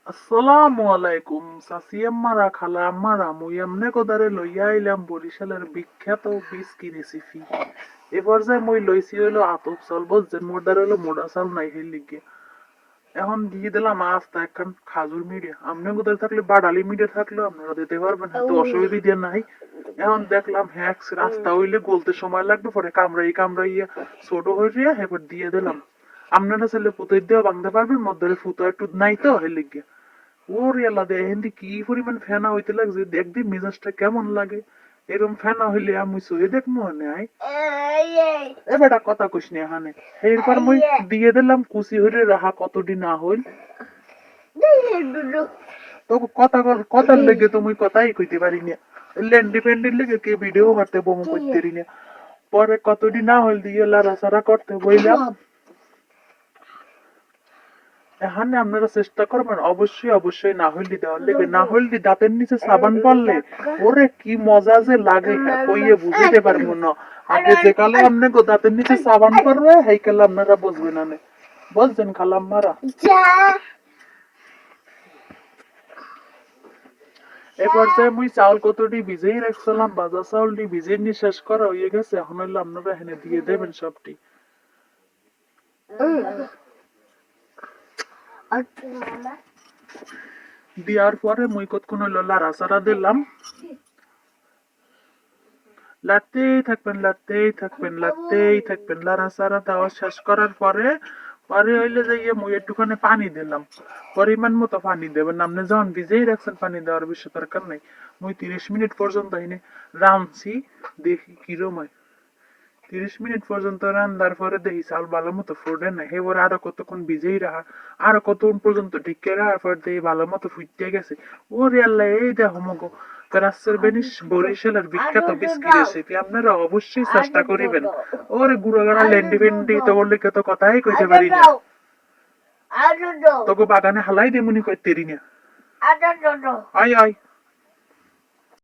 আসসালামু আলাইকুম চাচি আম্মারা খালা আম্মারা মুই এমনে কদারে লইয়া আইলাম বরিশালের বিখ্যাত বিস্কি রেসিপি। এবার যে মুই লইছি হইলো আতপ চাল বুঝছেন, মোর দ্বারা হইলো মোটা চাল নাই হের লিগে। এখন দিয়ে দিলাম আস্তা একখান খাজুর মিডিয়া, আপনি কোথায় থাকলে বাডালি মিডিয়া থাকলেও আপনারা দিতে পারবেন, হয়তো অসুবিধা নাই। এখন দেখলাম হ্যাঁ রাস্তা হইলে গলতে সময় লাগবে, পরে কামড়াই কামড়াইয়া ছোট হইয়া এবার দিয়ে দিলাম। আপনারা ছেলে পুতই দিয়েও ভাঙতে পারবেন, মধ্যে ফুতো একটু নাই তো হের লিগে। ওরে আল্লাহ দে হিন্দি কি পরিমাণ ফেনা হইতে লাগছে, একদিন মেজাজটা কেমন লাগে। এরকম ফেনা হইলে আমি সহি দেখবো মনে হয়। এবারটা কথা কইস নি এখানে। এরপর মুই দিয়ে দিলাম কুচি হইলে রাহা কতদিন না হইল। তো কথার লেগে তো মুই কথাই কইতে পারি না। লেন্ডি পেন্ডির লেগে কে ভিডিও করতে বমু করতে পারি না। পরে কতদিন না হইল দিয়ে লাড়াচাড়া করতে বইলাম। এখানে আপনারা চেষ্টা করবেন অবশ্যই অবশ্যই না হইলি দেওয়ার লেগে, না হইলি দাঁতের নিচে সাবান পড়লে ওরে কি মজা যে লাগে কইয়ে বুঝিতে পারবো না। আগে যে কালে আপনি দাঁতের নিচে সাবান পড়বে সেই কালে আপনারা বুঝবেন না। বুঝছেন খালাম্মারা? এবার যে মুই চাউল কতটি ভিজেই রাখছিলাম, বাজা চাউলটি ভিজে নিয়ে শেষ করা হয়ে গেছে। এখন হইলো আপনারা এখানে দিয়ে দেবেন সবটি। দেওয়ার পরে মুই কতক্ষণ হইলো লাড়াচাড়া দিলাম। লাড়তেই থাকবেন লাড়তেই থাকবেন লাড়তেই থাকবেন। লাড়াচাড়া দেওয়া শেষ করার পরে পরে হইলে যাইয়ে মুই একটুখানি পানি দিলাম। পরিমাণ মতো পানি দেবেন, আপনি যখন ভিজেই রাখছেন পানি দেওয়ার বেশি দরকার নাই। মুই 30 মিনিট পর্যন্ত এনে রাঁধছি, দেখি কিরম হয়। 30 মিনিট পর্যন্ত রান্নার পরে দেখি চাল ভালো মতো ফুটে না, এবার আরো কতক্ষণ ভিজেই রাখা, আরো কতক্ষণ পর্যন্ত ঢেকে রাখার পর দেখি ভালো মতো ফুটতে গেছে। ওরে আল্লাহ, এই দেখো মগো রাজশাহীর বরিশালের বিখ্যাত বিস্কি রেসিপি, আপনারা অবশ্যই চেষ্টা করিবেন। ওরে গুড়াগাড়া লেন্ডি ফেন্ডি তো বললে তো কথাই কইতে পারি না। তোকে বাগানে হালাই দেমুনি কইতে পারি না। আয় আয়।